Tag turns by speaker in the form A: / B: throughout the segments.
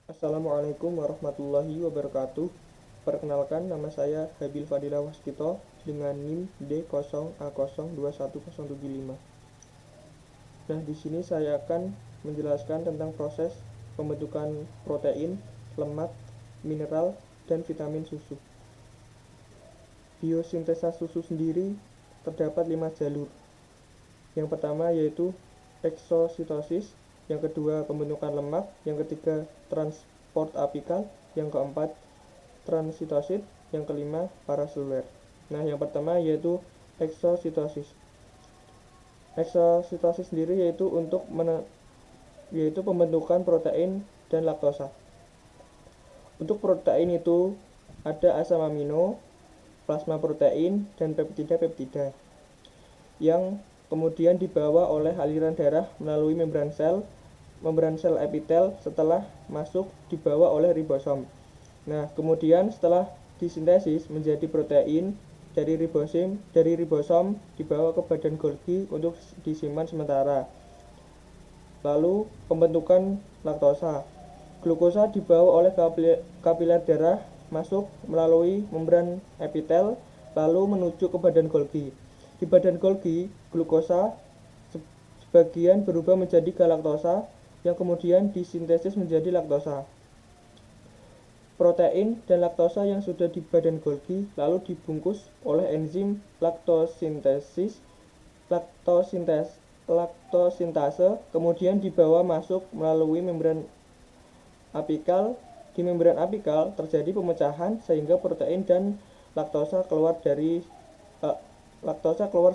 A: Assalamualaikum warahmatullahi wabarakatuh. Perkenalkan, nama saya Habil Fadila Waskito dengan NIM D0A0210075. Nah, di sini saya akan menjelaskan tentang proses pembentukan protein, lemak, mineral, dan vitamin susu. Biosintesa susu sendiri terdapat 5 jalur. Yang pertama yaitu eksositosis, yang kedua pembentukan lemak, yang ketiga transport apikal, yang keempat transitosit, yang kelima paraseluler. Nah, yang pertama yaitu eksositosis. Eksositosis sendiri yaitu pembentukan protein dan laktosa. Untuk protein itu ada asam amino, plasma protein, dan peptida-peptida yang kemudian dibawa oleh aliran darah melalui membran sel epitel setelah masuk dibawa oleh ribosom. Nah, kemudian setelah disintesis menjadi protein dari ribosom dibawa ke badan Golgi untuk disimpan sementara. Lalu pembentukan laktosa. Glukosa dibawa oleh kapiler darah masuk melalui membran epitel lalu menuju ke badan Golgi. Di badan Golgi, glukosa sebagian berubah menjadi galaktosa yang kemudian disintesis menjadi laktosa. Protein dan laktosa yang sudah di badan Golgi lalu dibungkus oleh enzim laktosintase, kemudian dibawa masuk melalui membran apikal. Di membran apikal terjadi pemecahan sehingga protein dan laktosa keluar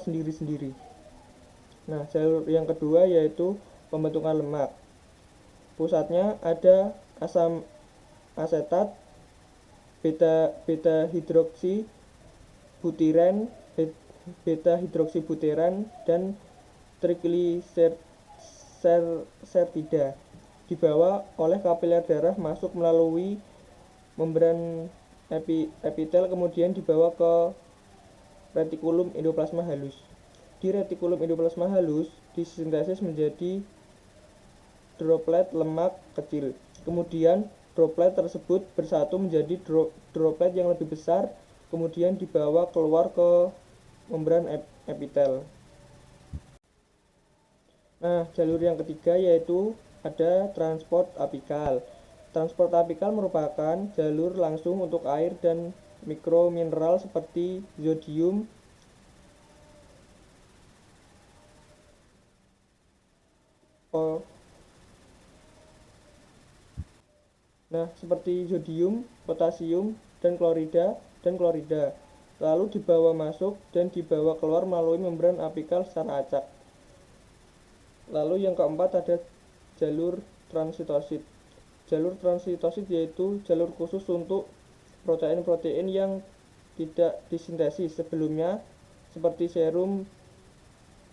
A: sendiri-sendiri. Nah, jalur yang kedua yaitu pembentukan lemak. Pusatnya ada asam asetat, beta hidroksibutiran dan trigliserida dibawa oleh kapiler darah masuk melalui membran epitel kemudian dibawa ke retikulum endoplasma halus. Di retikulum endoplasma halus disintesis menjadi droplet lemak kecil. Kemudian droplet tersebut bersatu menjadi droplet yang lebih besar, kemudian dibawa keluar ke membran epitel. Nah, jalur yang ketiga yaitu ada transport apikal. Transport apikal merupakan jalur langsung untuk air dan mikromineral seperti zodium, potasium, dan klorida, lalu dibawa masuk dan dibawa keluar melalui membran apikal secara acak. Lalu yang keempat ada jalur transitosit. Jalur transitosit yaitu jalur khusus untuk protein-protein yang tidak disintesis sebelumnya seperti serum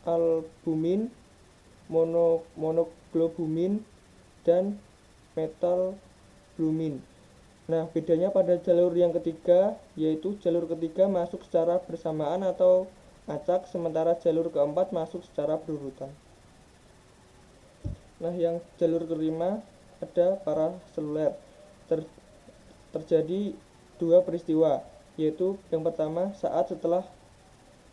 A: albumin, monoglobumin, dan metalglumin. Nah, bedanya pada jalur yang ketiga yaitu jalur ketiga masuk secara bersamaan atau acak, sementara jalur keempat masuk secara berurutan. Nah, yang jalur kelima ada paraseluler. Terjadi dua peristiwa, yaitu yang pertama saat setelah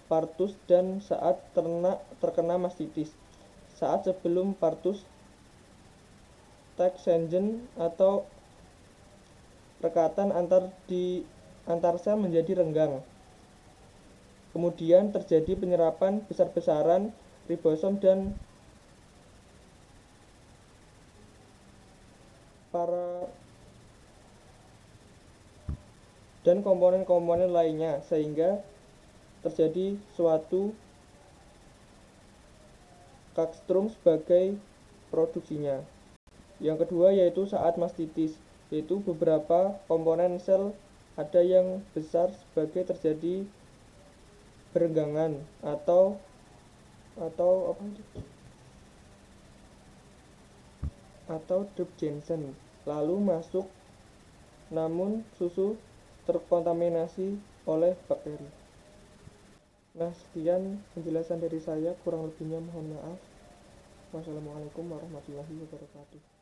A: partus dan saat ternak terkena mastitis. Saat sebelum partus, Tag-Shingen atau rekatan antar sel menjadi renggang. Kemudian terjadi penyerapan besar-besaran ribosom dan komponen-komponen lainnya sehingga terjadi suatu kakstrum sebagai produksinya. Yang kedua yaitu saat mastitis, yaitu beberapa komponen sel ada yang besar sebagai terjadi berenggangan atau Debs-Jensen lalu masuk, namun susu terkontaminasi oleh bakteri. Nah, sekian penjelasan dari saya, kurang lebihnya mohon maaf. Wassalamualaikum warahmatullahi wabarakatuh.